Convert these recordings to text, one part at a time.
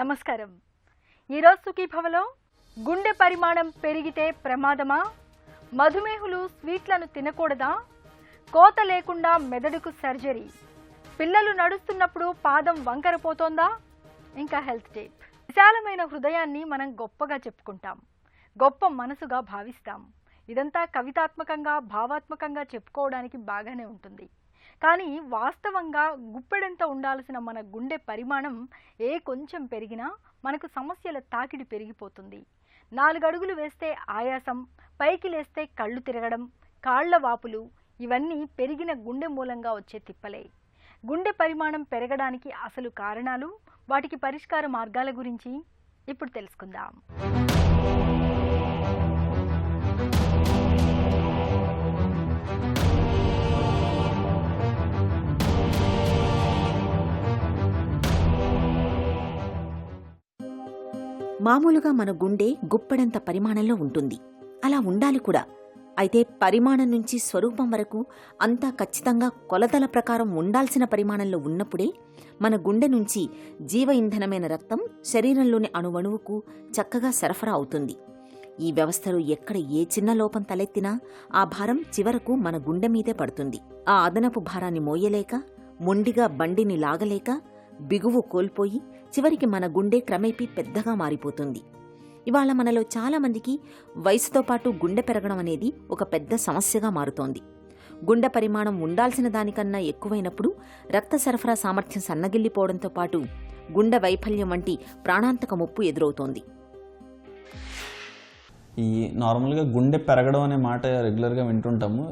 నమస్కారం. ఈరోజు సుఖీభవలో గుండె పరిమాణం పెరిగితే ప్రమాదమా, మధుమేహులు స్వీట్లను తినకూడదా, కోత లేకుండా మెదడుకు సర్జరీ, పిల్లలు నడుస్తున్నప్పుడు పాదం వంకరపోతోందా, ఇంకా హెల్త్ టిప్. విశాలమైన హృదయాన్ని మనం గొప్పగా చెప్పుకుంటాం, గొప్ప మనసుగా భావిస్తాం. ఇదంతా కవితాత్మకంగా భావాత్మకంగా చెప్పుకోవడానికి బాగానే ఉంటుంది. కానీ వాస్తవంగా గుప్పెడంత ఉండాల్సిన మన గుండె పరిమాణం కొంచెం పెరిగినా మనకు సమస్యల తాకిడి పెరిగిపోతుంది. 4 అడుగులు వేస్తే ఆయాసం, పైకి లేస్తే కళ్ళు తిరగడం, కాళ్ల వాపులు, ఇవన్నీ పెరిగిన గుండె మూలంగా వచ్చే తిప్పలే. గుండె పరిమాణం పెరగడానికి అసలు కారణాలు, వాటికి పరిష్కార మార్గాల గురించి ఇప్పుడు తెలుసుకుందాం. మామూలుగా మన గుండె గుప్పెడంత పరిమాణంలో ఉంటుంది. అలా ఉండాలి కూడా. అయితే పరిమాణం నుంచి స్వరూపం వరకు అంతా ఖచ్చితంగా కొలతల ప్రకారం ఉండాల్సిన పరిమాణంలో ఉన్నప్పుడే మన గుండె నుంచి జీవ ఇంధనమైన రక్తం శరీరంలోని అణువణువుకు చక్కగా సరఫరా అవుతుంది. ఈ వ్యవస్థలో ఎక్కడ ఏ చిన్న లోపం తలెత్తినా ఆ భారం చివరకు మన గుండె మీదే పడుతుంది. ఆ అదనపు భారాన్ని మోయలేక, మొండిగా బండిని లాగలేక, బిగువు కోల్పోయి చివరికి మన గుండె క్రమేపీ పెద్దగా మారిపోతుంది. ఇవాళ మనలో చాలామందికి వయసుతో పాటు గుండె పెరగడం అనేది ఒక పెద్ద సమస్యగా మారుతోంది. గుండె పరిమాణం ఉండాల్సిన దానికన్నా ఎక్కువైనప్పుడు రక్త సరఫరా సామర్థ్యం సన్నగిల్లిపోవడంతో పాటు గుండె వైఫల్యం వంటి ప్రాణాంతక ముప్పు ఎదురవుతోంది. ఈ నార్మల్గా గుండె పెరగడం అనే మాట రెగ్యులర్గా వింటుంటాము.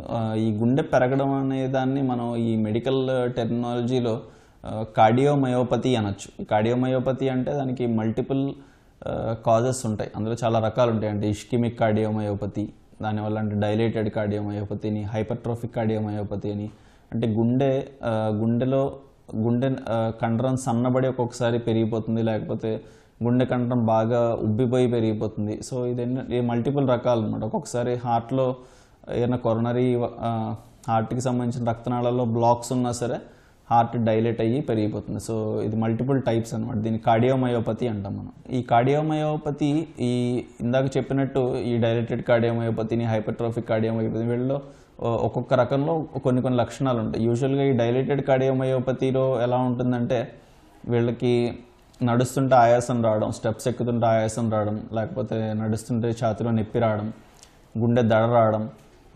ఈ గుండె పెరగడం అనే దాన్ని మనం ఈ మెడికల్ టెర్మినాలజీలో కార్డియోమయోపతి అనొచ్చు. కార్డియోమయోపతి అంటే దానికి మల్టిపుల్ కాజెస్ ఉంటాయి, అందులో చాలా రకాలు ఉంటాయి. అంటే ఇష్కిమిక్ కార్డియోమయోపతి, దానివల్ల అంటే డైలేటెడ్ కార్డియోమయోపతిని, హైపర్ట్రోఫిక్ కార్డియోమయోపతి అని. అంటే గుండెలో గుండె కండరం సన్నబడి ఒక్కొక్కసారి పెరిగిపోతుంది, లేకపోతే గుండె కండరం బాగా ఉబ్బిపోయి పెరిగిపోతుంది. సో ఇది మల్టిపుల్ రకాలు అనమాట. ఒక్కొక్కసారి హార్ట్లో ఏదైనా కొరనరీ హార్ట్కి సంబంధించిన రక్తనాళాల్లో బ్లాక్స్ ఉన్నా సరే హార్ట్ డైలేట్ అయ్యి పెరిగిపోతుంది. సో ఇది మల్టిపుల్ టైప్స్ అనమాట. దీన్ని కార్డియోమయోపతి అంటాం మనం. ఈ కార్డియోమయోపతి ఈ ఇందాక చెప్పినట్టు ఈ డైలేటెడ్ కార్డియోమయోపతిని, హైపర్ట్రోఫిక్ కార్డియోమయోపతి, వీళ్ళలో ఒక్కొక్క రకంలో కొన్ని లక్షణాలు ఉంటాయి. యూజువల్గా ఈ డైలేటెడ్ కార్డియోమయోపతిలో ఎలా ఉంటుందంటే వీళ్ళకి నడుస్తుంటే ఆయాసం రావడం, స్టెప్స్ ఎక్కుతుంటే ఆయాసం రావడం, లేకపోతే నడుస్తుంటే ఛాతీలో నొప్పి రావడం, గుండె దడ రావడం,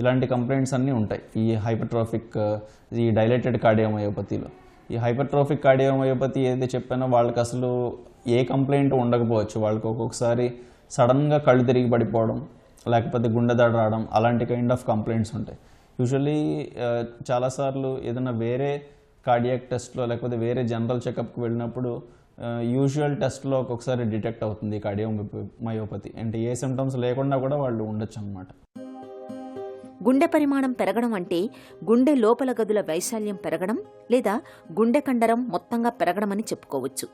ఇలాంటి కంప్లైంట్స్ అన్నీ ఉంటాయి ఈ హైపర్ట్రోఫిక్ ఈ డైలేటెడ్ కార్డియోమయోపతిలో. ఈ హైపర్ట్రోఫిక్ కార్డియోమయోపతి ఏదైతే చెప్పానో వాళ్ళకి అసలు ఏ కంప్లైంట్ ఉండకపోవచ్చు. వాళ్ళకి ఒక్కొక్కసారి సడన్గా కళ్ళు తిరిగి పడిపోవడం, లేకపోతే గుండె దడ రావడం, అలాంటి కైండ్ ఆఫ్ కంప్లైంట్స్ ఉంటాయి. యూజువల్లీ చాలాసార్లు ఏదైనా వేరే కార్డియాక్ టెస్ట్లో లేకపోతే వేరే జనరల్ చెకప్కి వెళ్ళినప్పుడు యూజువల్ టెస్ట్లో ఒక్కొక్కసారి డిటెక్ట్ అవుతుంది కార్డియోమయోపతి. అంటే ఏ సిమ్టమ్స్ లేకుండా కూడా వాళ్ళు ఉండొచ్చు అన్నమాట. గుండె పరిమాణం పెరగడం అంటే గుండె లోపల గదుల వైశాల్యం పెరగడం లేదా గుండె కండరం మొత్తంగా పెరగడమని చెప్పుకోవచ్చు.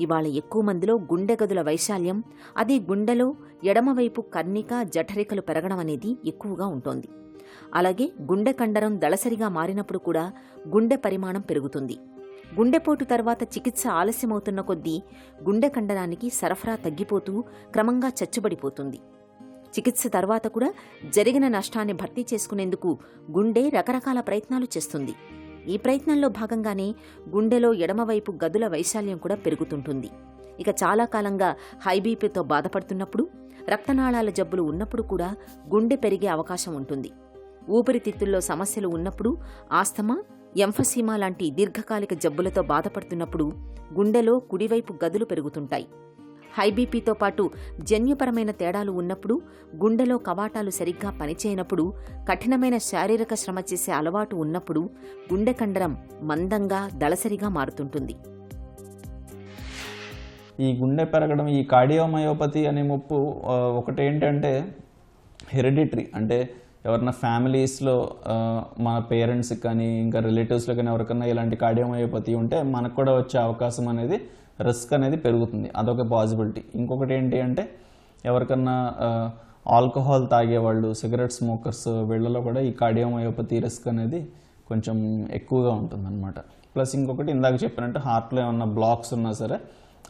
ఇవాళ ఎక్కువ మందిలో గుండె గదుల వైశాల్యం, అది గుండెలో ఎడమవైపు కర్ణిక, జఠరికలు పెరగడం అనేది ఎక్కువగా ఉంటోంది. అలాగే గుండె కండరం దళసరిగా మారినప్పుడు కూడా గుండె పరిమాణం పెరుగుతుంది. గుండెపోటు తర్వాత చికిత్స ఆలస్యమవుతున్న కొద్దీ గుండె కండరానికి సరఫరా తగ్గిపోతూ క్రమంగా చచ్చుబడిపోతుంది. చికిత్స తర్వాత కూడా జరిగిన నష్టాన్ని భర్తీ చేసుకునేందుకు గుండె రకరకాల ప్రయత్నాలు చేస్తుంది. ఈ ప్రయత్నంలో భాగంగానే గుండెలో ఎడమవైపు గదుల వైశాల్యం కూడా పెరుగుతుంటుంది. ఇక చాలా కాలంగా హై బీపీతో బాధపడుతున్నప్పుడు, రక్తనాళాల జబ్బులు ఉన్నప్పుడు కూడా గుండె పెరిగే అవకాశం ఉంటుంది. ఊపిరితిత్తుల్లో సమస్యలు ఉన్నప్పుడు, ఆస్తమా, ఎంఫసీమా లాంటి దీర్ఘకాలిక జబ్బులతో బాధపడుతున్నప్పుడు గుండెలో కుడివైపు గదులు పెరుగుతుంటాయి. హై బీపీతో పాటు జన్యుపరమైన తేడాలు ఉన్నప్పుడు, గుండెలో కవాటాలు సరిగ్గా పనిచేయనప్పుడు, కఠినమైన శారీరక శ్రమ చేసే అలవాటు ఉన్నప్పుడు గుండె కండరం మందంగా దళసరిగా మారుతుంటుంది. ఈ గుండె పెరగడం, ఈ కార్డియోమయోపతి అనే ముప్పు ఒకటేంటంటే హెరిడిటరీ. అంటే ఎవరైనా ఫ్యామిలీస్లో మన పేరెంట్స్కి కానీ ఇంకా రిలేటివ్స్లో కానీ ఎవరికైనా ఇలాంటి కార్డియోమయోపతి ఉంటే మనకు కూడా వచ్చే అవకాశం అనేది, రిస్క్ అనేది పెరుగుతుంది. అదొక పాసిబిలిటీ. ఇంకొకటి ఏంటి అంటే ఎవరికన్నా ఆల్కహాల్ తాగేవాళ్ళు, సిగరెట్ స్మోకర్స్, వీళ్ళలో కూడా ఈ కార్డియోమయోపతి రిస్క్ అనేది కొంచెం ఎక్కువగా ఉంటుందన్నమాట. ప్లస్ ఇంకొకటి ఇందాక చెప్పినట్టు హార్ట్లో ఏమన్నా బ్లాక్స్ ఉన్నా సరే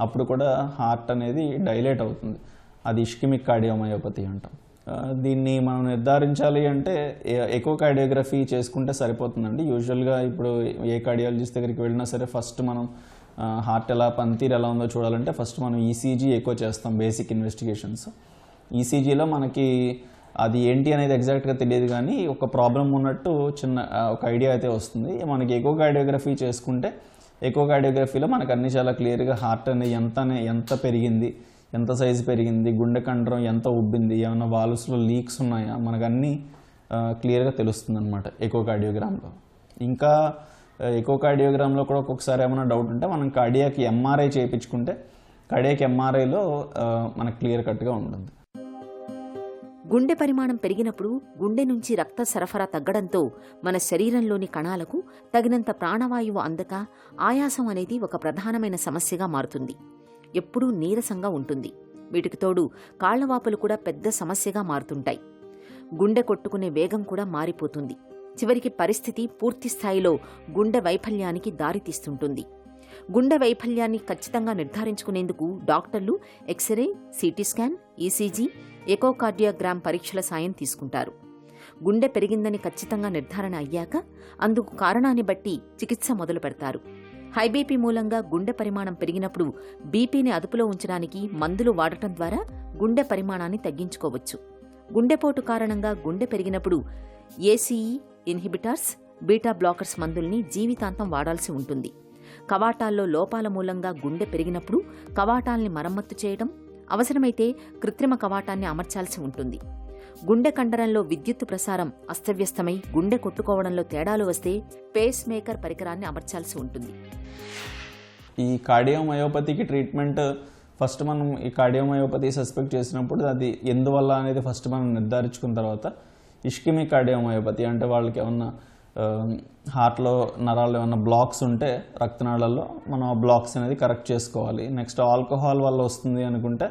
అప్పుడు కూడా హార్ట్ అనేది డైలేట్ అవుతుంది. అది ఇష్కిమిక్ కార్డియోమయోపతి అంటాం. దీన్ని మనం నిర్ధారించాలి అంటే ఎకోకార్డియోగ్రఫీ చేసుకుంటే సరిపోతుందండి. యూజువల్గా ఇప్పుడు ఏ కార్డియాలజిస్ట్ దగ్గరికి వెళ్ళినా సరే ఫస్ట్ మనం హార్ట్ పనితీరు ఎలా ఉందో చూడాలంటే ఫస్ట్ మనం ఈసీజీ ఎకో చేస్తాం, బేసిక్ ఇన్వెస్టిగేషన్స్. ఈసీజీలో మనకి అది ఏంటి అనేది ఎగ్జాక్ట్గా తెలియదు, కానీ ఒక ప్రాబ్లం ఉన్నట్టు చిన్న ఒక ఐడియా అయితే వస్తుంది. మనకి ఎకోకార్డియోగ్రఫీ చేసుకుంటే ఎకోకార్డియోగ్రఫీలో మనకు అన్ని చాలా క్లియర్గా హార్ట్ అనేది ఎంత పెరిగింది, ఎంత సైజు పెరిగింది, గుండె కండరం ఎంత ఉబ్బింది, ఏమైనా వాల్వ్స్లో లీక్స్ ఉన్నాయా, మనకు అన్నీ క్లియర్గా తెలుస్తుంది అనమాట ఎకోకార్డియోగ్రామ్లో. ఇంకా ఎకోకార్డియోగ్రామ్లో కూడా ఒక్కొక్కసారి ఏమైనా డౌట్ ఉంటే మనం కార్డియాక్ ఎంఆర్ఐ చేయించుకుంటే కార్డియాక్ ఎంఆర్ఐలో మనకు క్లియర్ కట్గా ఉంటుంది. గుండె పరిమాణం పెరిగినప్పుడు గుండె నుంచి రక్త సరఫరా తగ్గడంతో మన శరీరంలోని కణాలకు తగినంత ప్రాణవాయువు అందక ఆయాసం అనేది ఒక ప్రధానమైన సమస్యగా మారుతుంది. ఎప్పుడూ నీరసంగా ఉంటుంది. వీటికి తోడు కాళ్లవాపులు కూడా పెద్ద సమస్యగా మారుతుంటాయి. గుండె కొట్టుకునే వేగం కూడా మారిపోతుంది. చివరికి పరిస్థితి పూర్తి స్థాయిలో గుండె వైఫల్యానికి దారితీస్తుంటుంది. గుండె వైఫల్యాన్ని ఖచ్చితంగా నిర్ధారించుకునేందుకు డాక్టర్లు x ray, CT scan, ECG, echocardiogram పరీక్షల సాయం తీసుకుంటారు. గుండె పెరిగిందని ఖచ్చితంగా నిర్ధారణ అయ్యాక అందుకు కారణాన్ని బట్టి చికిత్స మొదలు పెడతారు. హైబీపీ మూలంగా గుండె పరిమాణం పెరిగినప్పుడు బీపీని అదుపులో ఉంచడానికి మందులు వాడటం ద్వారా గుండె పరిమాణాన్ని తగ్గించుకోవచ్చు. గుండెపోటు కారణంగా గుండె పెరిగినప్పుడు ఏసీఈ ఇన్హిబిటార్స్, బీటా బ్లాకర్స్ మందుల్ని జీవితాంతం వాడాల్సి ఉంటుంది. కవాటాల్లో లోపాల మూలంగా గుండె పెరిగినప్పుడు కవాటాల్ని మరమ్మత్తు చేయడం, అవసరమైతే కృత్రిమ కవాటాన్ని అమర్చాల్సి ఉంటుంది. గుండె కండరంలో విద్యుత్తు ప్రసారం అస్తవ్యస్తమై గుండె కొట్టుకోవడంలో తేడాలు వస్తే పేస్ మేకర్ పరికరాన్ని అమర్చాల్సి ఉంటుంది. ఈ కార్డియోమయోపతికి ట్రీట్మెంట్ ఫస్ట్ మనం ఈ కార్డియోమయోపతి సస్పెక్ట్ చేసినప్పుడు అది ఎందువల్ల అనేది ఫస్ట్ మనం నిర్ధారించుకున్న తర్వాత ఇష్కిమిక్ కార్డియోమయోపతి అంటే వాళ్ళకి ఏమన్నా హార్ట్లో నరాల్లో ఏమన్నా బ్లాక్స్ ఉంటే రక్తనాళాల్లో మనం ఆ బ్లాక్స్ అనేది కరెక్ట్ చేసుకోవాలి. నెక్స్ట్ ఆల్కహాల్ వల్ల వస్తుంది అనుకుంటే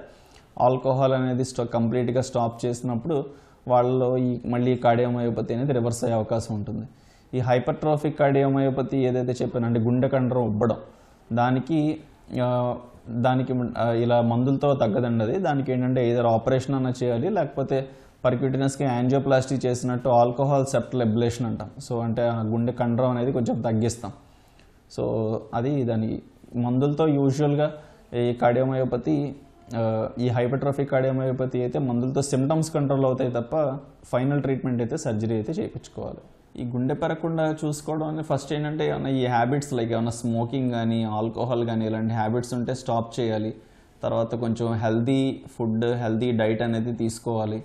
ఆల్కహాల్ అనేది కంప్లీట్గా స్టాప్ చేసినప్పుడు వాళ్ళలో మళ్ళీ కార్డియోమయోపతి అనేది రివర్స్ అయ్యే అవకాశం ఉంటుంది. ఈ హైపర్ట్రోఫిక్ కార్డియోమయోపతి ఏదైతే చెప్పానంటే గుండె కండరం ఉబ్బడం, దానికి ఇలా మందులతో తగ్గదండి. అది దానికి ఏంటంటే ఏదైనా ఆపరేషన్ అన్న చేయాలి, లేకపోతే పర్క్యూటినస్కి యాంజియోప్లాస్టీ చేసినట్టు ఆల్కహాల్ సెప్టల్ ఎబ్లేషన్ అంటాం. సో అంటే ఆ గుండె కండరం అనేది కొంచెం తగ్గిస్తాం. సో అది దాని మందులతో యూజువల్గా ఈ కార్డియోమయోపతి, ఈ హైపర్ట్రోఫిక్ కార్డియోమయోపతి అయితే మందులతో సిమ్టమ్స్ కంట్రోల్ అవుతాయి తప్ప ఫైనల్ ట్రీట్మెంట్ అయితే సర్జరీ అయితే చేయించుకోవాలి. ఈ గుండె పెరగకుండా చూసుకోవడం అనేది ఫస్ట్ ఏంటంటే ఏమన్నా ఈ హ్యాబిట్స్ లైక్ ఏమన్నా స్మోకింగ్ కానీ ఆల్కహాల్ కానీ ఇలాంటి హ్యాబిట్స్ ఉంటే స్టాప్ చేయాలి. తర్వాత కొంచెం హెల్దీ ఫుడ్, హెల్దీ డైట్ అనేది తీసుకోవాలి.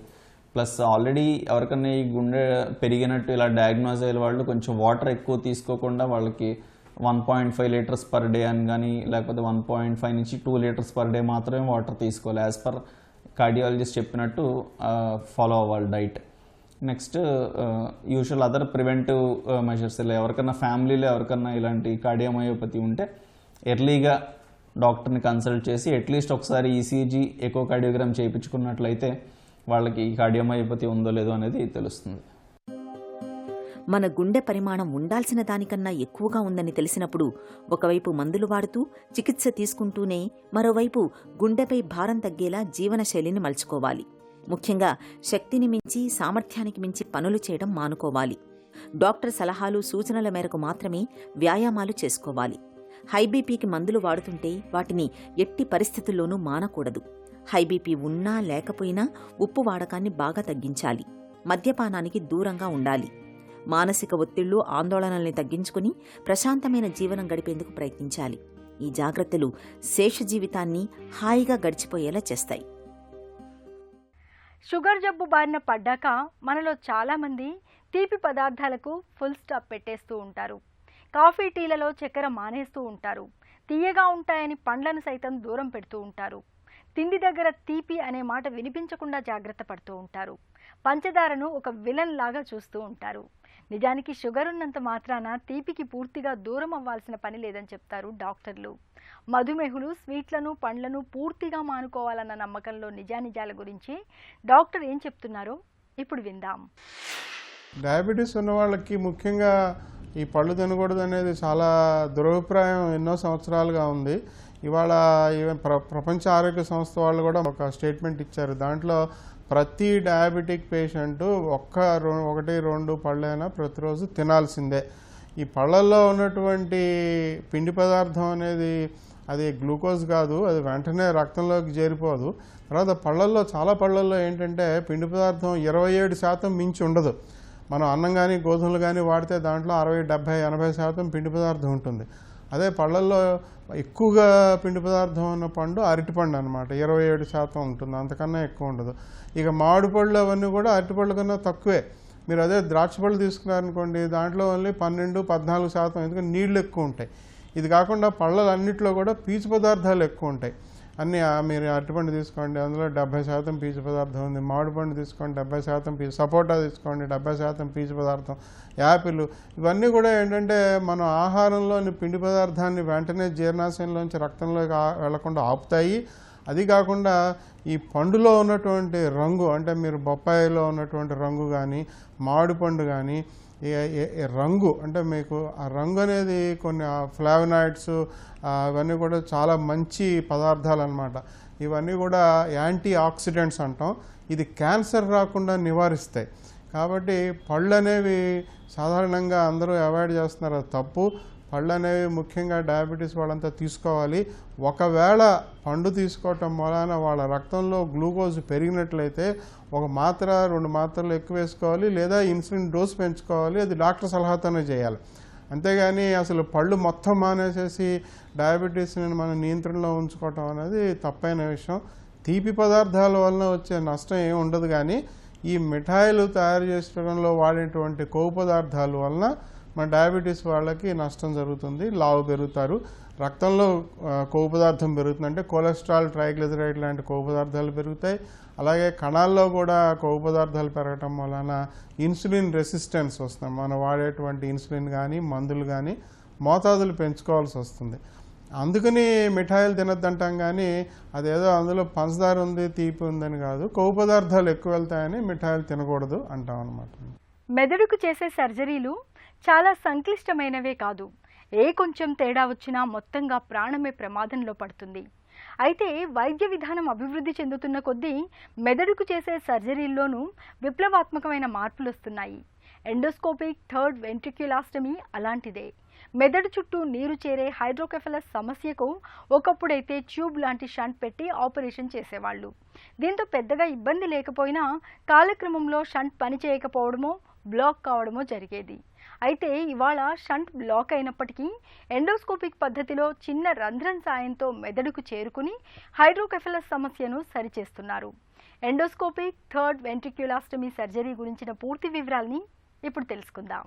ప్లస్ ఆల్రెడీ ఎవరికన్నా ఈ గుండె పెరిగినట్టు ఇలా డయాగ్నోజ్ అయ్యే వాళ్ళు కొంచెం వాటర్ ఎక్కువ తీసుకోకుండా వాళ్ళకి 1.5 లీటర్స్ పర్ డే అని కానీ లేకపోతే 1.5 నుంచి 2 లీటర్స్ పర్ డే మాత్రమే వాటర్ తీసుకోవాలి. యాజ్ పర్ కార్డియాలజిస్ట్ చెప్పినట్టు ఫాలో అవ్వాలి diet. Next usual other preventive measures, ఇలా ఎవరికన్నా ఫ్యామిలీలో ఎవరికన్నా ఇలాంటి కార్డియోమయోపతి ఉంటే ఎర్లీగా డాక్టర్ని కన్సల్ట్ చేసి అట్లీస్ట్ ఒకసారి ఈసీజీ, ఎకోకార్డియోగ్రామ్ చేయించుకున్నట్లయితే వాళ్ళకి కార్డియోమయోపతి ఉందో లేదో అనేది తెలుస్తుంది. మన గుండె పరిమాణం ఉండాల్సిన దానికన్నా ఎక్కువగా ఉందని తెలిసినప్పుడు ఒకవైపు మందులు వాడుతూ చికిత్స తీసుకుంటూనే మరోవైపు గుండెపై భారం తగ్గేలా జీవనశైలిని మలుచుకోవాలి. ముఖ్యంగా శక్తిని మించి, సామర్థ్యానికి మించి పనులు చేయడం మానుకోవాలి. డాక్టర్ సలహాలు, సూచనల మేరకు మాత్రమే వ్యాయామాలు చేసుకోవాలి. హైబీపీకి మందులు వాడుతుంటే వాటిని ఎట్టి పరిస్థితుల్లోనూ మానకూడదు. హైబీపీ ఉన్నా లేకపోయినా ఉప్పు వాడకాన్ని బాగా తగ్గించాలి. మద్యపానానికి దూరంగా ఉండాలి. మానసిక ఒత్తిళ్లు, ఆందోళనల్ని తగ్గించుకుని ప్రశాంతమైన జీవనం గడిపేందుకు ప్రయత్నించాలి. ఈ జాగ్రత్తలు శేష జీవితాన్ని హాయిగా గడిచిపోయేలా చేస్తాయి. షుగర్ జబ్బు బారిన పడ్డాక మనలో చాలామంది తీపి పదార్థాలకు ఫుల్ స్టాప్ పెట్టేస్తూ ఉంటారు. కాఫీ, టీలలో చక్కెర మానేస్తూ ఉంటారు. తీయగా ఉంటాయని పండ్లను సైతం దూరం పెడుతూ ఉంటారు. తిండి దగ్గర తీపి అనే మాట వినిపించకుండా జాగ్రత్త పడుతూ ఉంటారు. పంచదారను ఒక విలన్ లాగా చూస్తూ ఉంటారు. నిజానికి షుగర్ ఉన్నంత మాత్రాన తీపికి పూర్తిగా దూరం అవ్వాల్సిన పని లేదని చెప్తారు డాక్టర్లు. మధుమేహులు స్వీట్లను, పండ్లను పూర్తిగా మానుకోవాలన్న నమ్మకంలో నిజానిజాల గురించి డాక్టర్ ఏం చెప్తున్నారో ఇప్పుడు విందాం. డయాబెటీస్ ఉన్న వాళ్ళకి ముఖ్యంగా ఈ పళ్ళు తినకూడదు అనేది చాలా దురభిప్రాయం ఎన్నో సంవత్సరాలుగా ఉంది. ఇవాళ ఈవెన్ ప్రపంచ ఆరోగ్య సంస్థ వాళ్ళు కూడా ఒక స్టేట్మెంట్ ఇచ్చారు. దాంట్లో ప్రతి డయాబెటిక్ పేషెంట్ ఒకటి రెండు పళ్ళైనా ప్రతిరోజు తినాల్సిందే. ఈ పళ్ళల్లో ఉన్నటువంటి పిండి పదార్థం అనేది అది గ్లూకోజ్ కాదు, అది వెంటనే రక్తంలోకి చేరిపోదు. తర్వాత చాలా పళ్ళల్లో ఏంటంటే పిండి పదార్థం 27% మించి ఉండదు. మనం అన్నం కానీ గోధుమలు కానీ వాడితే దాంట్లో 60, 70, 80% పిండి పదార్థం ఉంటుంది. అదే పళ్ళల్లో ఎక్కువగా పిండి పదార్థం ఉన్న పండు అరటిపండు అనమాట, 27% ఉంటుంది, అంతకన్నా ఎక్కువ ఉండదు. ఇక మామిడి పళ్ళు అవన్నీ కూడా అరటిపళ్ళు కన్నా తక్కువే. మీరు అదే ద్రాక్ష పళ్ళు తీసుకున్నారనుకోండి, దాంట్లో ఓన్లీ 12, 14%, ఎందుకంటే నీళ్లు ఎక్కువ ఉంటాయి. ఇది కాకుండా పళ్ళలన్నింటిలో కూడా పీచు పదార్థాలు ఎక్కువ ఉంటాయి. అన్నీ మీరు అరటిపండు తీసుకోండి, అందులో 70% పీచు పదార్థం ఉంది. మామిడి పండు తీసుకోండి, 70% పీచు. సపోటా తీసుకోండి, 70% పీచు పదార్థం. యాపిల్, ఇవన్నీ కూడా ఏంటంటే మనం ఆహారంలోని పిండి పదార్థాన్ని వెంటనే జీర్ణాశయంలోంచి రక్తంలోకి వెళ్లకుండా ఆపుతాయి. అది కాకుండా ఈ పండులో ఉన్నటువంటి రంగు, అంటే మీరు బొప్పాయిలో ఉన్నటువంటి రంగు కానీ మామిడి పండు కానీ రంగు, అంటే మీకు ఆ రంగు అనేది కొన్ని ఫ్లావనాయిడ్స్ అవన్నీ కూడా చాలా మంచి పదార్థాలు అన్నమాట. ఇవన్నీ కూడా యాంటీ ఆక్సిడెంట్స్ అంటాం. ఇది క్యాన్సర్ రాకుండా నివారిస్తాయి. కాబట్టి పళ్ళు అనేవి సాధారణంగా అందరూ అవాయిడ్ చేస్తున్నారు, అది తప్పు. పళ్ళు అనేవి ముఖ్యంగా డయాబెటీస్ వాళ్ళంతా తీసుకోవాలి. ఒకవేళ పండు తీసుకోవటం వలన వాళ్ళ రక్తంలో గ్లూకోజ్ పెరిగినట్లయితే 1 మాత్ర 2 మాత్రలు ఎక్కువ వేసుకోవాలి, లేదా ఇన్సులిన్ డోస్ పెంచుకోవాలి. అది డాక్టర్ సలహాతోనే చేయాలి. అంతేగాని అసలు పళ్ళు మొత్తం మానేసేసి డయాబెటీస్ని మనం నియంత్రణలో ఉంచుకోవటం అనేది తప్పైన విషయం. తీపి పదార్థాల వలన వచ్చే నష్టం ఏమి ఉండదు, కానీ ఈ మిఠాయిలు తయారు చేసుకోవడంలో వాడేటువంటి కొవ్వు పదార్థాల వలన మన డయాబెటీస్ వాళ్ళకి నష్టం జరుగుతుంది, లావు పెరుగుతారు. రక్తంలో కొవ్వు పదార్థం పెరుగుతుంది, అంటే కొలెస్ట్రాల్, ట్రైగ్లిజరైడ్ లాంటి కొవ్వు పదార్థాలు పెరుగుతాయి. అలాగే కణాల్లో కూడా కొవ్వు పదార్థాలు పెరగటం వలన ఇన్సులిన్ రెసిస్టెన్స్ వస్తుంది. మనం వాడేటువంటి ఇన్సులిన్ కానీ మందులు కానీ మోతాదులు పెంచుకోవాల్సి వస్తుంది. అందుకని మిఠాయిలు తినద్దంటాం, కానీ అదేదో అందులో పంచదార ఉంది, తీపి ఉందని కాదు, కొవ్వు పదార్థాలు ఎక్కువ వెళ్తాయని మిఠాయిలు తినకూడదు అంటాం అన్నమాట. మెదడుకు చేసే సర్జరీలు చాలా సంక్లిష్టమైనవే కాదు, ఏ కొంచెం తేడా వచ్చినా మొత్తంగా ప్రాణమే ప్రమాదంలో పడుతుంది. అయితే వైద్య విధానం అభివృద్ధి చెందుతున్న కొద్దీ మెదడుకు చేసే సర్జరీల్లోనూ విప్లవాత్మకమైన మార్పులు వస్తున్నాయి. ఎండోస్కోపిక్ థర్డ్ వెంట్రిక్యులాస్టమీ అలాంటిదే. మెదడు చుట్టూ నీరు చేరే హైడ్రోకెఫలస్ సమస్యకు ఒకప్పుడైతే ట్యూబ్ లాంటి షంట్ పెట్టి ఆపరేషన్ చేసేవాళ్ళు. దీంతో పెద్దగా ఇబ్బంది లేకపోయినా కాలక్రమంలో షంట్ పనిచేయకపోవడమో బ్లాక్ కావడమో జరిగేది. అయితే ఇవాళ షంట్ బ్లాక్ అయినప్పటికీ ఎండోస్కోపిక్ పద్ధతిలో చిన్న రంధ్రం సాయంతో మెదడుకు చేరుకుని హైడ్రోకెఫలస్ సమస్యను సరిచేస్తున్నారు. ఎండోస్కోపిక్ థర్డ్ వెంట్రిక్యులాస్టమీ సర్జరీ గురించిన పూర్తి వివరాల్ని ఇప్పుడు తెలుసుకుందాం.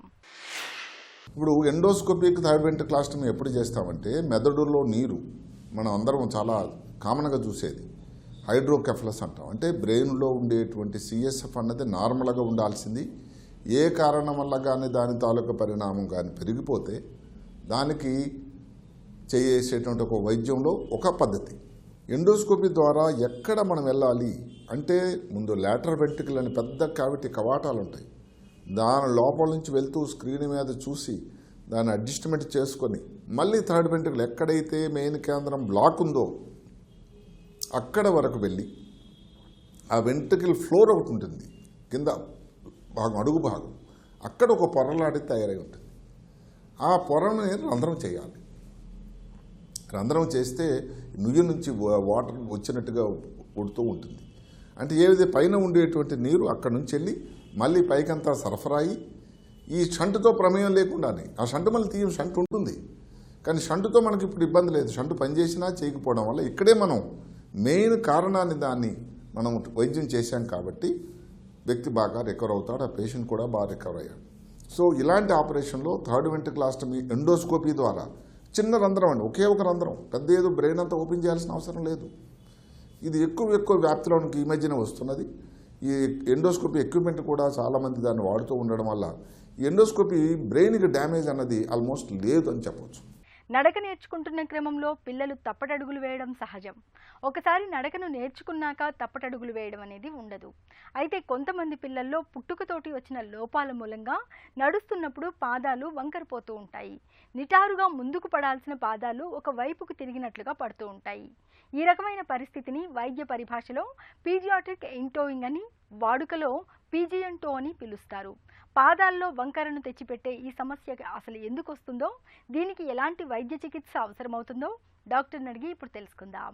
ఇప్పుడు ఎండోస్కోపిక్ థర్డ్ వెంట్రిక్యులాస్టమీ ఎప్పుడు చేస్తామంటే, మెదడులో నీరు మనం అందరం చాలా కామన్గా చూసేది హైడ్రోకెఫలస్ అంటాం. అంటే బ్రెయిన్లో ఉండేటువంటి సిఎస్ఎఫ్ అన్నది నార్మల్గా ఉండాల్సింది. ఏ కారణం వల్ల కానీ దాని తాలూకా పరిణామం కానీ పెరిగిపోతే దానికి చేసేటువంటి ఒక వైద్యంలో ఒక పద్ధతి. ఎండోస్కోపీ ద్వారా ఎక్కడ మనం వెళ్ళాలి అంటే, ముందు లాటరల్ వెంట్రికల్ అని పెద్ద క్యావిటీ కవాటాలు ఉంటాయి, దాని లోపల నుంచి వెళ్తూ స్క్రీన్ మీద చూసి దాన్ని అడ్జస్ట్మెంట్ చేసుకొని మళ్ళీ థర్డ్ వెంట్రికల్ ఎక్కడైతే మెయిన్ కేంద్రం బ్లాక్ ఉందో అక్కడ వరకు వెళ్ళి ఆ వెంట్రికల్ ఫ్లోర్ ఒకటి ఉంటుంది, కింద భాగం అడుగు భాగం, అక్కడ ఒక పొరలాడి తయారై ఉంటుంది. ఆ పొరని రంధ్రం చేయాలి. రంధ్రం చేస్తే నుయ్యి నుంచి వాటర్ వచ్చినట్టుగా ఉడుతూ ఉంటుంది. అంటే ఏదైతే పైన ఉండేటువంటి నీరు అక్కడ నుంచి వెళ్ళి మళ్ళీ పైకంతా సరఫరా అయ్యి ఈ షంటుతో ప్రమేయం లేకుండానే, ఆ షంటు మళ్ళీ తీయం షంటు ఉంటుంది, కానీ షంటుతో మనకి ఇప్పుడు ఇబ్బంది లేదు. షంటు పనిచేసినా చేయకపోవడం వల్ల ఇక్కడే మనం మెయిన్ కారణాన్ని దాన్ని మనం వైద్యం చేశాం కాబట్టి వ్యక్తి బాగా రికవర్ అవుతాడు, ఆ పేషెంట్ కూడా బాగా రికవర్ అయ్యాడు. సో ఇలాంటి ఆపరేషన్లో థర్డ్ వెంట్రిక్యులాస్టమీ ఎండోస్కోపీ ద్వారా చిన్న రంధ్రం అండి, ఒకే ఒక రంధ్రం, పెద్ద ఏదో బ్రెయిన్ అంతా ఓపెన్ చేయాల్సిన అవసరం లేదు. ఇది ఎక్కువ వ్యాప్తిలోనికి ఈ మధ్యన వస్తున్నది. ఈ ఎండోస్కోపీ ఎక్విప్మెంట్ కూడా చాలామంది దాన్ని వాడుతూ ఉండడం వల్ల ఈ ఎండోస్కోపీ బ్రెయిన్కి డ్యామేజ్ అన్నది ఆల్మోస్ట్ లేదు అని చెప్పవచ్చు. నడక నేర్చుకుంటున్న క్రమంలో పిల్లలు తప్పటడుగులు వేయడం సహజం. ఒకసారి నడకను నేర్చుకున్నాక తప్పటడుగులు వేయడం అనేది ఉండదు. అయితే కొంతమంది పిల్లల్లో పుట్టుకతోటి వచ్చిన లోపాల మూలంగా నడుస్తున్నప్పుడు పాదాలు వంకరపోతూ ఉంటాయి. నిటారుగా ముందుకు పడాల్సిన పాదాలు ఒక వైపుకు తిరిగినట్లుగా పడుతూ ఉంటాయి. ఈ రకమైన పరిస్థితిని వైద్య పరిభాషలో పీడియాట్రిక్ ఎంటోయింగ్ అని, వాడుకలో పీజియన్ టో అని పిలుస్తారు. పాదాల్లో వంకరను తెచ్చిపెట్టే ఈ సమస్య అసలు ఎందుకు వస్తుందో, దీనికి ఎలాంటి వైద్య చికిత్స అవసరమవుతుందో డాక్టర్ని అడిగి ఇప్పుడు తెలుసుకుందాం.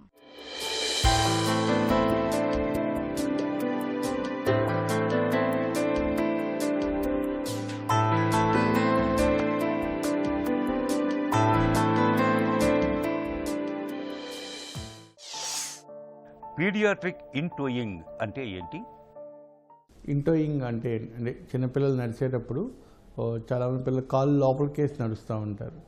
పీడియాట్రిక్ ఇంటోయింగ్ అంటే ఏంటి? ఇంటోయింగ్ అంటే చిన్నపిల్లలు నడిచేటప్పుడు చాలామంది పిల్లలు కాళ్ళు లోపలికేసి నడుస్తూ ఉంటారు.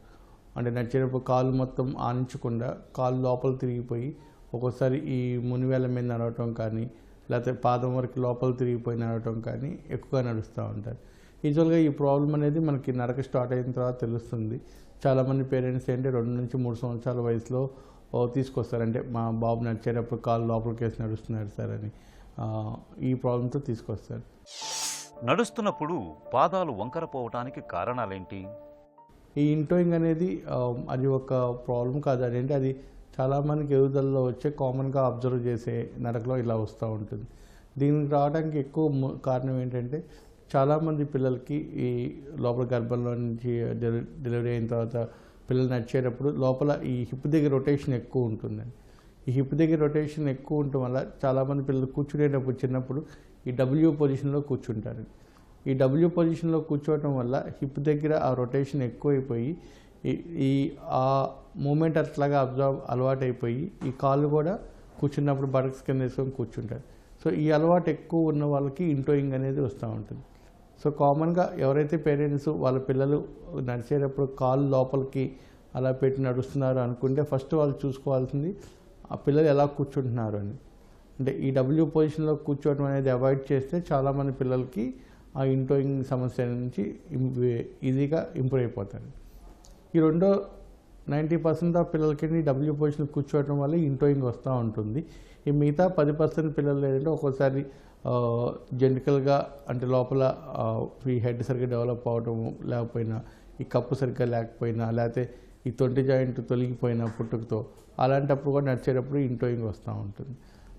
అంటే నడిచేటప్పుడు కాళ్ళు మొత్తం ఆనించకుండా కాళ్ళు లోపల తిరిగిపోయి ఒక్కోసారి ఈ మునివేల మీద నడవటం కానీ, లేకపోతే పాదం వరకు లోపల తిరిగిపోయి నడవటం కానీ ఎక్కువగా నడుస్తూ ఉంటారు. యూజువల్గా ఈ ప్రాబ్లం అనేది మనకి నడక స్టార్ట్ అయిన తర్వాత తెలుస్తుంది. చాలామంది పేరెంట్స్ ఏంటి 2 నుంచి 3 సంవత్సరాల వయసులో తీసుకొస్తారు. అంటే మా బాబు నడిచేటప్పుడు కాళ్ళు లోపలికేసి నడుస్తున్నాడు సార్ అని ఈ ప్రాబ్లంతో తీసుకొస్తారు. నడుస్తున్నప్పుడు పాదాలు వంకరపోవటానికి కారణాలేంటి? ఈ ఇంటోయింగ్ అనేది అది ఒక ప్రాబ్లం కాదు. అదేంటి, అది చాలామందికి ఎదుగుదలలో వచ్చే కామన్గా అబ్జర్వ్ చేసే నడకలో ఇలా వస్తూ ఉంటుంది. దీనికి రావడానికి ఎక్కువ కారణం ఏంటంటే, చాలామంది పిల్లలకి ఈ లోపల గర్భంలో నుంచి డెలివరీ అయిన తర్వాత పిల్లలు నడిచేటప్పుడు లోపల ఈ హిప్ దగ్గర రొటేషన్ ఎక్కువ ఉంటుందండి. ఈ హిప్ దగ్గర రొటేషన్ ఎక్కువ ఉండటం వల్ల చాలామంది పిల్లలు కూర్చునేటప్పుడు చిన్నప్పుడు ఈ డబ్ల్యూ పొజిషన్లో కూర్చుంటారు. ఈ డబ్ల్యూ పొజిషన్లో కూర్చోవటం వల్ల హిప్ దగ్గర ఆ రొటేషన్ ఎక్కువైపోయి ఆ మూమెంట్ అట్లాగా అలవాటైపోయి ఈ కాళ్ళు కూడా కూర్చున్నప్పుడు బటక్స్ కింద వేసుకొని కూర్చుంటారు. సో ఈ అలవాటు ఎక్కువ ఉన్న వాళ్ళకి ఇంటోయింగ్ అనేది వస్తూ ఉంటుంది. సో కామన్గా ఎవరైతే పేరెంట్స్ వాళ్ళ పిల్లలు నడిచేటప్పుడు కాళ్ళు లోపలికి అలా పెట్టి నడుస్తున్నారు అనుకుంటే ఫస్ట్ వాళ్ళు చూసుకోవాల్సింది ఆ పిల్లలు ఎలా కూర్చుంటున్నారు అని. అంటే ఈ డబ్ల్యూ పొజిషన్లో కూర్చోవడం అనేది అవాయిడ్ చేస్తే చాలామంది పిల్లలకి ఆ ఇంటోయింగ్ సమస్య నుంచి ఈజీగా ఇంప్రూవ్ అయిపోతారు. ఈ 90% ఆఫ్ పిల్లలకి డబ్ల్యూ పొజిషన్ కూర్చోవడం వల్ల ఇంటోయింగ్ వస్తూ ఉంటుంది. ఈ మిగతా 10% పిల్లలు ఏంటంటే ఒక్కోసారి జెనటికల్గా అంటే లోపల ఈ హెడ్ సరిగ్గా డెవలప్ అవటము లేకపోయినా, ఈ కప్పు సరిగ్గా లేకపోయినా, లేకపోతే ఈ తొంటి జాయింట్ తొలగిపోయిన పుట్టుకతో అలాంటప్పుడు కూడా నడిచేటప్పుడు ఇంటోయింగ్ వస్తూ ఉంటుంది.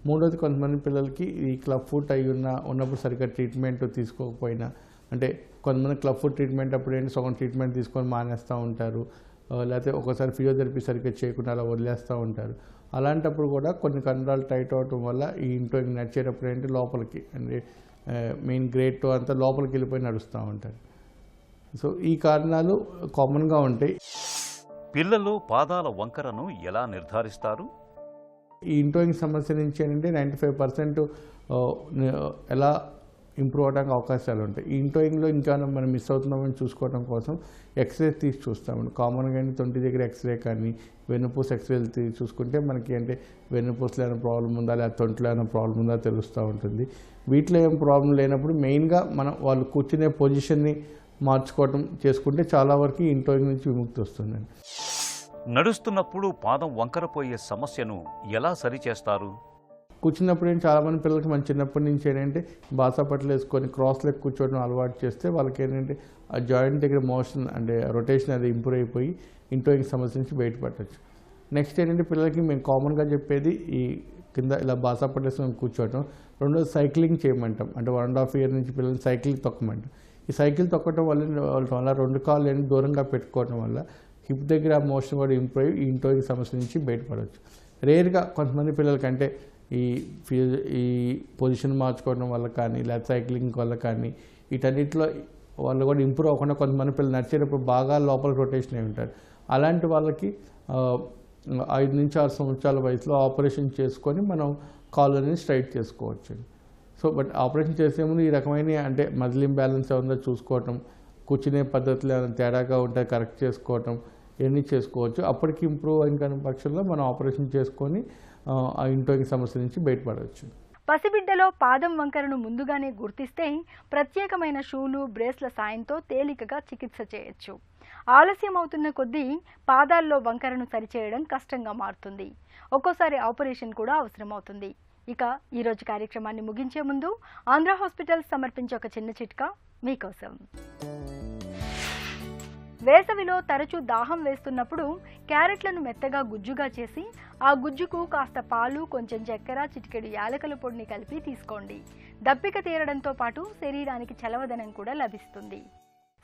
మూడోది, కొంతమంది పిల్లలకి ఈ క్లబ్ ఫుట్ అయి ఉన్నప్పుడు సరిగ్గా ట్రీట్మెంట్ తీసుకోకపోయినా, అంటే కొంతమంది క్లబ్ ఫుట్ ట్రీట్మెంట్ అప్పుడు ఏంటి సగం ట్రీట్మెంట్ తీసుకొని మానేస్తూ ఉంటారు, లేకపోతే ఒకసారి ఫిజియోథెరపీ సరిగ్గా చేయకుండా అలా వదిలేస్తూ ఉంటారు. అలాంటప్పుడు కూడా కొన్ని కండరాలు టైట్ అవటం వల్ల ఈ ఇంటోయింగ్ నడిచేటప్పుడు ఏంటి లోపలికి అంటే మెయిన్ గ్రేట్ టో అంతా లోపలికి వెళ్ళిపోయి నడుస్తూ ఉంటారు. సో ఈ కారణాలు కామన్గా ఉంటాయి. పిల్లలు పాదాల వంకరను ఎలా నిర్ధారిస్తారు? ఈ ఇంటోయింగ్ సమస్య నుంచి ఏంటంటే 95% ఎలా ఇంప్రూవ్ అవడానికి అవకాశాలు ఉంటాయి. ఈ ఇంటోయింగ్లో ఇంకా మనం మిస్ అవుతున్నామని చూసుకోవడం కోసం ఎక్స్రే తీసి చూస్తామండి. కామన్గా తొంటి దగ్గర ఎక్స్రే కానీ వెన్నుపూస ఎక్స్రేలు తీసి చూసుకుంటే మనకి అంటే వెన్నుపూసలో ఏమైనా ప్రాబ్లం ఉందా లేదా తొంటిలో ఏమైనా ప్రాబ్లం ఉందా తెలుస్తూ ఉంటుంది. వీటిలో ఏం ప్రాబ్లం లేనప్పుడు మెయిన్గా మనం వాళ్ళు కూర్చునే పొజిషన్ని మార్చుకోవటం చేసుకుంటే చాలా వరకు ఇంటోయింగ్ నుంచి విముక్తి వస్తుందండి. నడుస్తున్నప్పుడు పాదం వంకరపోయే సమస్యను ఎలా సరిచేస్తారు? కూర్చున్నప్పుడు చాలామంది పిల్లలకి మన చిన్నప్పటి నుంచి ఏంటంటే బాసా పట్టలు వేసుకొని క్రాస్ లెగ్ కూర్చోవడం అలవాటు చేస్తే వాళ్ళకి ఏంటంటే ఆ జాయింట్ దగ్గర మోషన్ అంటే రొటేషన్ అది ఇంప్రూవ్ అయిపోయి ఇంటోయింగ్ సమస్య నుంచి బయటపడవచ్చు. నెక్స్ట్ ఏంటంటే పిల్లలకి మేము కామన్గా చెప్పేది ఈ కింద ఇలా బాసా పట్టలు వేసుకొని కూర్చోవటం. రెండోది సైక్లింగ్ చేయమంటాం. అంటే 1.5 year నుంచి పిల్లల్ని సైకిల్ తొక్కమంటాం. ఈ సైకిల్ తొక్కటం వల్ల 2 కాళ్ళు దూరంగా పెట్టుకోవడం వల్ల హిప్ దగ్గర మోషన్ కూడా ఇంప్రూవ్ అయ్యి ఈ ఇంటోయింగ్ సమస్య నుంచి బయటపడవచ్చు. రేర్గా కొంతమంది పిల్లలకి అంటే ఈ పొజిషన్ మార్చుకోవడం వల్ల కానీ లేదా సైక్లింగ్ వల్ల కానీ వీటన్నిటిలో వాళ్ళు కూడా ఇంప్రూవ్ అవ్వకుండా కొంతమంది పిల్లలు నడిచేటప్పుడు బాగా లోపల రొటేషన్ అయి ఉంటారు. అలాంటి వాళ్ళకి 5 నుంచి 6 సంవత్సరాల వయసులో ఆపరేషన్ చేసుకొని మనం కాళ్ళని స్ట్రైట్ చేసుకోవచ్చు. సో బట్ ఆపరేషన్ చేసే ముందు ఈ రకమైన అంటే మజిల్ ఇంబ్యాలెన్స్ ఏముందో చూసుకోవటం, కూర్చునే పద్ధతులు ఏమైనా తేడాగా ఉంటే కరెక్ట్ చేసుకోవటం ఇవన్నీ చేసుకోవచ్చు. అప్పటికి ఇంప్రూవ్ అయిన పక్షంలో మనం ఆపరేషన్ చేసుకొని ఆ ఇంటోయింగ్ సమస్య నుంచి బయటపడవచ్చు. పసిబిడ్డలో పాదం వంకరను ముందుగానే గుర్తిస్తే ప్రత్యేకమైన షూలు, బ్రేస్ల సాయంతో తేలికగా చికిత్స చేయొచ్చు. ఆలస్యం అవుతున్న కొద్దీ పాదాల్లో వంకరను సరిచేయడం కష్టంగా మారుతుంది. ఒక్కోసారి ఆపరేషన్ కూడా అవసరమవుతుంది. ఇక ఈరోజు కార్యక్రమాన్ని ముగించే ముందు ఆంధ్ర హాస్పిటల్స్ సమర్పించే ఒక చిన్న చిట్కా మీకోసం. వేసవిలో తరచూ దాహం వేస్తున్నప్పుడు క్యారెట్లను మెత్తగా గుజ్జుగా చేసి ఆ గుజ్జుకు కాస్త పాలు, కొంచెం చక్కెర, చిటికెడు యాలకుల పొడిని కలిపి తీసుకోండి. దప్పిక తీరడంతో పాటు శరీరానికి చలవదనం కూడా లభిస్తుంది.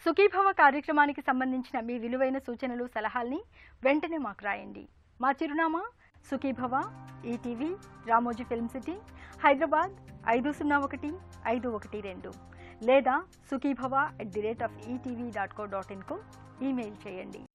సుఖీభవ కార్యక్రమానికి సంబంధించిన మీ విలువైన సూచనలు, సలహాల్ని వెంటనే మాకు రాయండి. మా చిరునామా Sukhibhava, ETV, Ramoji film city, Hyderabad 501512 లేదా sukhibhava@etv.co.in కు ఈమెయిల్ చేయండి.